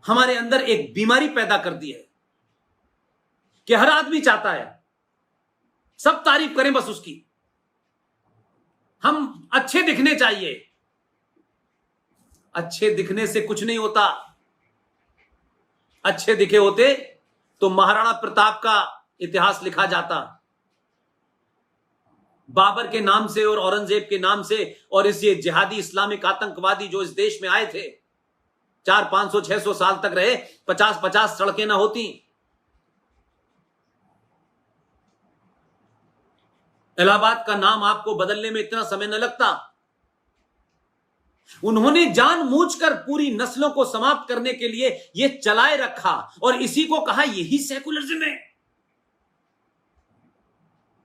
हमारे अंदर एक बीमारी पैदा कर दी है कि हर आदमी चाहता है सब तारीफ करें बस उसकी, हम अच्छे दिखने चाहिए। अच्छे दिखने से कुछ नहीं होता। अच्छे दिखे होते तो महाराणा प्रताप का इतिहास लिखा जाता। बाबर के नाम से और औरंगजेब के नाम से और इस ये जिहादी इस्लामिक आतंकवादी जो इस देश में आए थे, 400, 500, 600 साल तक रहे, 50-50 सड़कें ना होती। इलाहाबाद का नाम आपको बदलने में इतना समय न लगता। उन्होंने जानबूझकर पूरी नस्लों को समाप्त करने के लिए यह चलाए रखा और इसी को कहा यही सेकुलरिज्म है।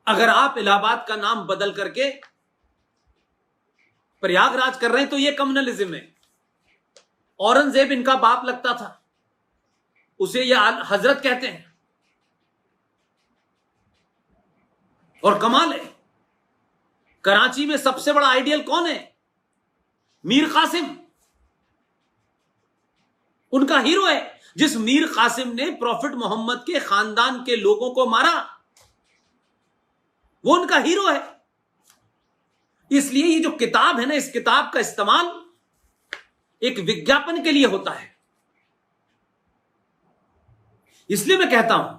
अगर आप इलाहाबाद का नाम बदल करके प्रयागराज कर रहे हैं तो यह कम्युनलिज्म है। औरंगजेब इनका बाप लगता था, उसे यह हजरत कहते हैं। और कमाल है, कराची में सबसे बड़ा आइडियल कौन है? मीर कासिम उनका हीरो है। जिस मीर कासिम ने प्रॉफिट मोहम्मद के खानदान के लोगों को मारा, वो उनका हीरो है। इसलिए ये जो किताब है ना, इस किताब का इस्तेमाल एक विज्ञापन के लिए होता है। इसलिए मैं कहता हूं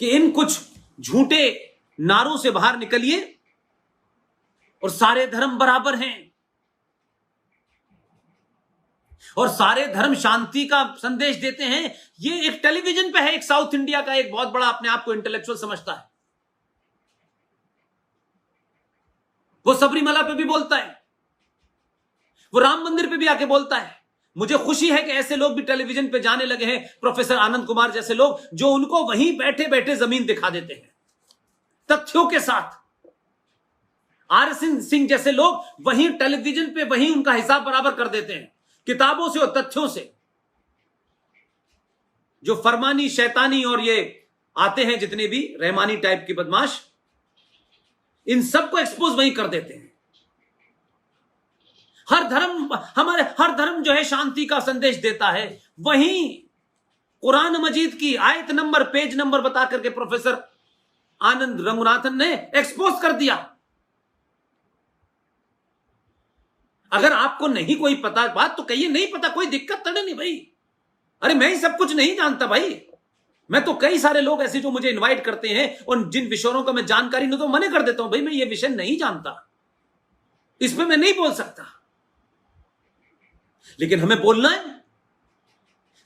कि इन कुछ झूठे नारों से बाहर निकलिए और सारे धर्म बराबर हैं और सारे धर्म शांति का संदेश देते हैं। ये एक टेलीविजन पे है, एक साउथ इंडिया का एक बहुत बड़ा अपने आप को इंटेलेक्चुअल समझता है, वो सबरीमला पे भी बोलता है, वो राम मंदिर पे भी आके बोलता है। मुझे खुशी है कि ऐसे लोग भी टेलीविजन पे जाने लगे हैं, प्रोफेसर आनंद कुमार जैसे लोग, जो उनको वहीं बैठे बैठे जमीन दिखा देते हैं तथ्यों के साथ। आर सिंह जैसे लोग वहीं टेलीविजन पे वहीं उनका हिसाब बराबर कर देते हैं, किताबों से और तथ्यों से। जो फरमानी, शैतानी और ये आते हैं जितने भी रहमानी टाइप की बदमाश, इन सबको एक्सपोज वहीं कर देते हैं। हर धर्म जो है शांति का संदेश देता है, वहीं कुरान मजीद की आयत नंबर, पेज नंबर बता करके प्रोफेसर आनंद रंगनाथन ने एक्सपोज कर दिया। अगर आपको नहीं कोई पता बात तो कहिए नहीं पता, कोई दिक्कत तो नहीं भाई। अरे मैं ही सब कुछ नहीं जानता भाई। मैं तो कई सारे लोग ऐसे जो मुझे इनवाइट करते हैं और जिन विषयों का मैं जानकारी नहीं, तो मना कर देता हूं, भाई मैं ये विषय नहीं जानता, इस पे मैं नहीं बोल सकता। लेकिन हमें बोलना है,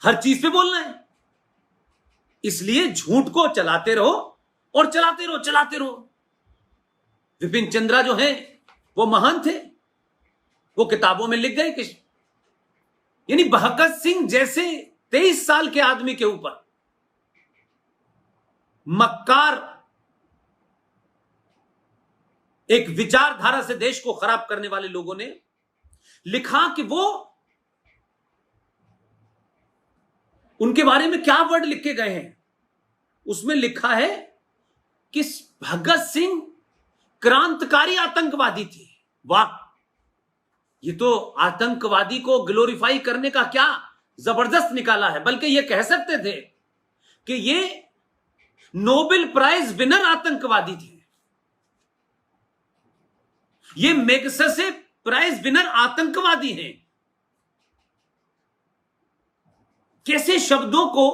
हर चीज पे बोलना है। इसलिए झूठ को चलाते रहो और चलाते रहो, चलाते रहो। विपिन चंद्रा जो है वो महान थे, वो किताबों में लिख गए कि यानी भगत सिंह जैसे 23 साल के आदमी के ऊपर मक्कार एक विचारधारा से देश को खराब करने वाले लोगों ने लिखा कि वो उनके बारे में क्या वर्ड लिखे गए हैं। उसमें लिखा है कि भगत सिंह क्रांतिकारी आतंकवादी थे। वाह, ये तो आतंकवादी को ग्लोरीफाई करने का क्या जबरदस्त निकाला है। बल्कि ये कह सकते थे कि ये नोबेल प्राइज विनर आतंकवादी थे, ये मैग्सेसे प्राइज विनर आतंकवादी हैं। कैसे शब्दों को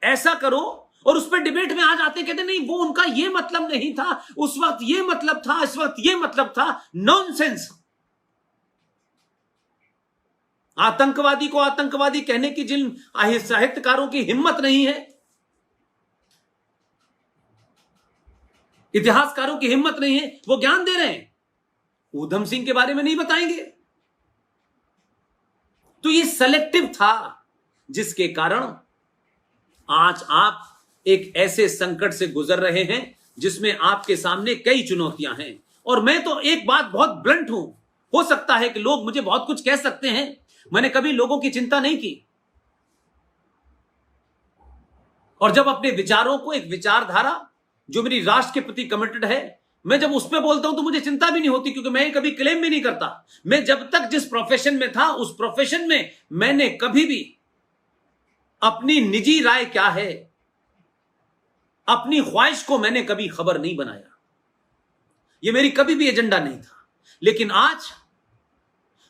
ऐसा करो और उस पर डिबेट में आ जाते, कहते नहीं वो उनका ये मतलब नहीं था, उस वक्त ये मतलब था, इस वक्त ये मतलब था। नॉनसेंस। आतंकवादी को आतंकवादी कहने की जिन साहित्यकारों की हिम्मत नहीं है, इतिहासकारों की हिम्मत नहीं है, वो ज्ञान दे रहे हैं, ऊधम सिंह के बारे में नहीं बताएंगे। तो ये सेलेक्टिव था, जिसके कारण आज आप एक ऐसे संकट से गुजर रहे हैं जिसमें आपके सामने कई चुनौतियां हैं। और मैं तो एक बात बहुत ब्लंट हूं, हो सकता है कि लोग मुझे बहुत कुछ कह सकते हैं, मैंने कभी लोगों की चिंता नहीं की। और जब अपने विचारों को, एक विचारधारा जो मेरी राष्ट्र के प्रति कमिटेड है, मैं जब उस पर बोलता हूं तो मुझे चिंता भी नहीं होती, क्योंकि मैं कभी क्लेम भी नहीं करता। मैं जब तक जिस प्रोफेशन में था उस प्रोफेशन में मैंने कभी भी अपनी निजी राय क्या है, अपनी ख्वाहिश को मैंने कभी खबर नहीं बनाया, यह मेरी कभी भी एजेंडा नहीं था। लेकिन आज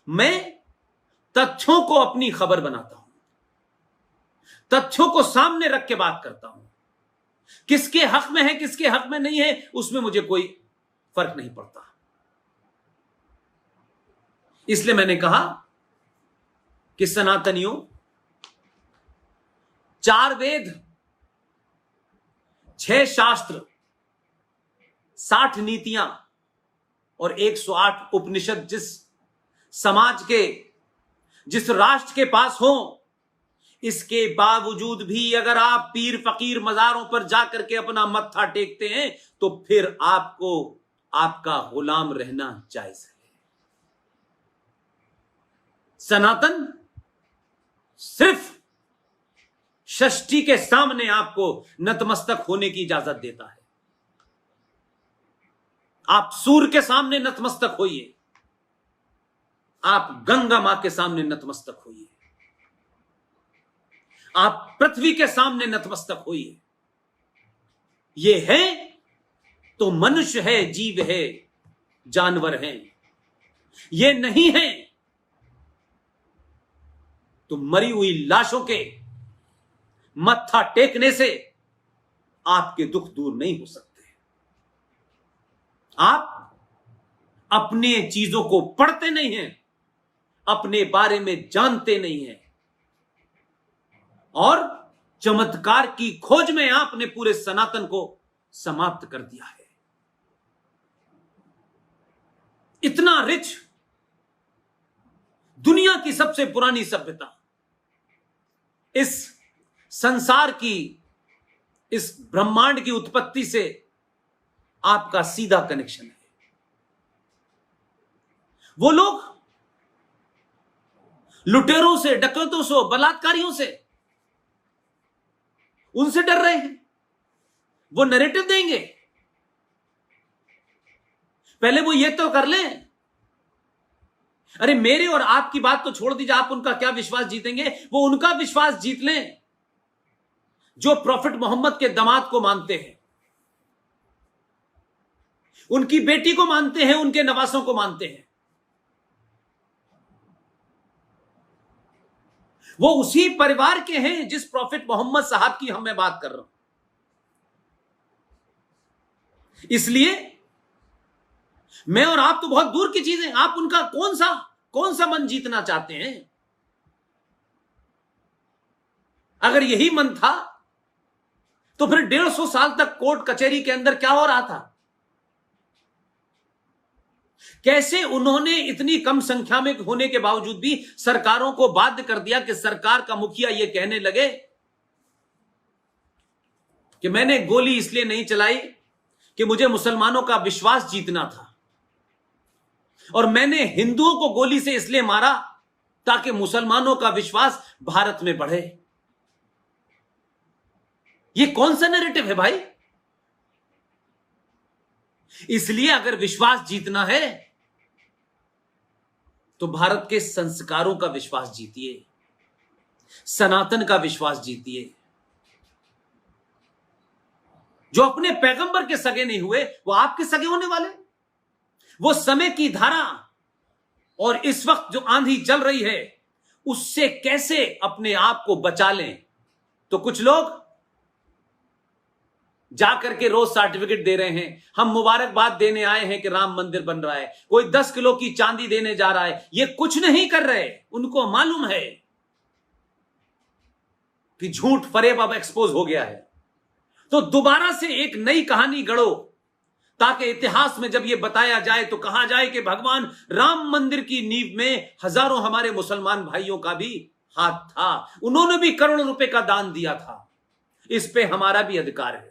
मैं तथ्यों को अपनी खबर बनाता हूं, तथ्यों को सामने रख के बात करता हूं। किसके हक में है, किसके हक में नहीं है, उसमें मुझे कोई फर्क नहीं पड़ता। इसलिए मैंने कहा कि सनातनियों, 4 वेद, 6 शास्त्र, 60 नीतियां और 108 उपनिषद जिस समाज के, जिस राष्ट्र के पास हो, इसके बावजूद भी अगर आप पीर फकीर मजारों पर जाकर के अपना मत्था टेकते हैं तो फिर आपको आपका गुलाम रहना जायज है। सनातन सिर्फ षष्ठी के सामने आपको नतमस्तक होने की इजाजत देता है। आप सूर्य के सामने नतमस्तक होइए, आप गंगा मां के सामने नतमस्तक होइए, आप पृथ्वी के सामने नतमस्तक होइए। ये है तो मनुष्य है, जीव है, जानवर है। ये नहीं है तो मरी हुई लाशों के मत्था टेकने से आपके दुख दूर नहीं हो सकते। आप अपने चीजों को पढ़ते नहीं हैं, अपने बारे में जानते नहीं हैं, और चमत्कार की खोज में आपने पूरे सनातन को समाप्त कर दिया है। इतना रिच, दुनिया की सबसे पुरानी सभ्यता, इस संसार की, इस ब्रह्मांड की उत्पत्ति से आपका सीधा कनेक्शन है। वो लोग लुटेरों से, डकैतों से, बलात्कारियों से, उनसे डर रहे हैं। वो नैरेटिव देंगे, पहले वो ये तो कर लें। अरे मेरे और आपकी बात तो छोड़ दीजिए, आप उनका क्या विश्वास जीतेंगे, वो उनका विश्वास जीत लें जो प्रॉफिट मोहम्मद के दामाद को मानते हैं, उनकी बेटी को मानते हैं, उनके नवासों को मानते हैं। वो उसी परिवार के हैं जिस प्रॉफिट मोहम्मद साहब की मैं बात कर रहा हूं। इसलिए मैं और आप तो बहुत दूर की चीजें, आप उनका कौन सा मन जीतना चाहते हैं? अगर यही मन था तो फिर 150 साल तक कोर्ट कचहरी के अंदर क्या हो रहा था? कैसे उन्होंने इतनी कम संख्या में होने के बावजूद भी सरकारों को बाध्य कर दिया कि सरकार का मुखिया यह कहने लगे कि मैंने गोली इसलिए नहीं चलाई कि मुझे मुसलमानों का विश्वास जीतना था, और मैंने हिंदुओं को गोली से इसलिए मारा ताकि मुसलमानों का विश्वास भारत में बढ़े। यह कौन सा नैरेटिव है भाई? इसलिए अगर विश्वास जीतना है तो भारत के संस्कारों का विश्वास जीतिए, सनातन का विश्वास जीतिए। जो अपने पैगंबर के सगे नहीं हुए वो आपके सगे होने वाले। वो समय की धारा और इस वक्त जो आंधी चल रही है उससे कैसे अपने आप को बचा लें। तो कुछ लोग जाकर के रोज सर्टिफिकेट दे रहे हैं, हम मुबारकबाद देने आए हैं कि राम मंदिर बन रहा है, कोई 10 किलो की चांदी देने जा रहा है। ये कुछ नहीं कर रहे, उनको मालूम है कि झूठ फरेब अब एक्सपोज हो गया है। तो दोबारा से एक नई कहानी गढ़ो ताकि इतिहास में जब यह बताया जाए तो कहा जाए कि भगवान राम मंदिर की नींव में हजारों हमारे मुसलमान भाइयों का भी हाथ था, उन्होंने भी करोड़ों रुपए का दान दिया था, इस पे हमारा भी अधिकार है।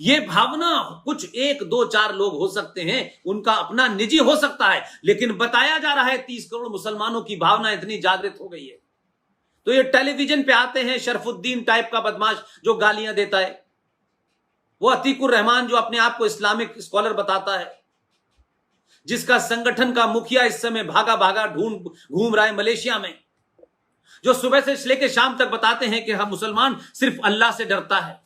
यह भावना कुछ 1, 2, 4 लोग हो सकते हैं, उनका अपना निजी हो सकता है, लेकिन बताया जा रहा है 30 करोड़ मुसलमानों की भावना इतनी जागृत हो गई है। तो ये टेलीविजन पे आते हैं शरफुद्दीन टाइप का बदमाश जो गालियां देता है, वो अतीकुर रहमान जो अपने आप को इस्लामिक स्कॉलर बताता है, जिसका संगठन का मुखिया इस समय भागा भागा घूम रहा है मलेशिया में, जो सुबह से लेकर शाम तक बताते हैं कि हम मुसलमान सिर्फ अल्लाह से डरता है,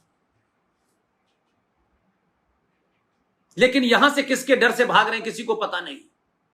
लेकिन यहां से किसके डर से भाग रहे हैं किसी को पता नहीं।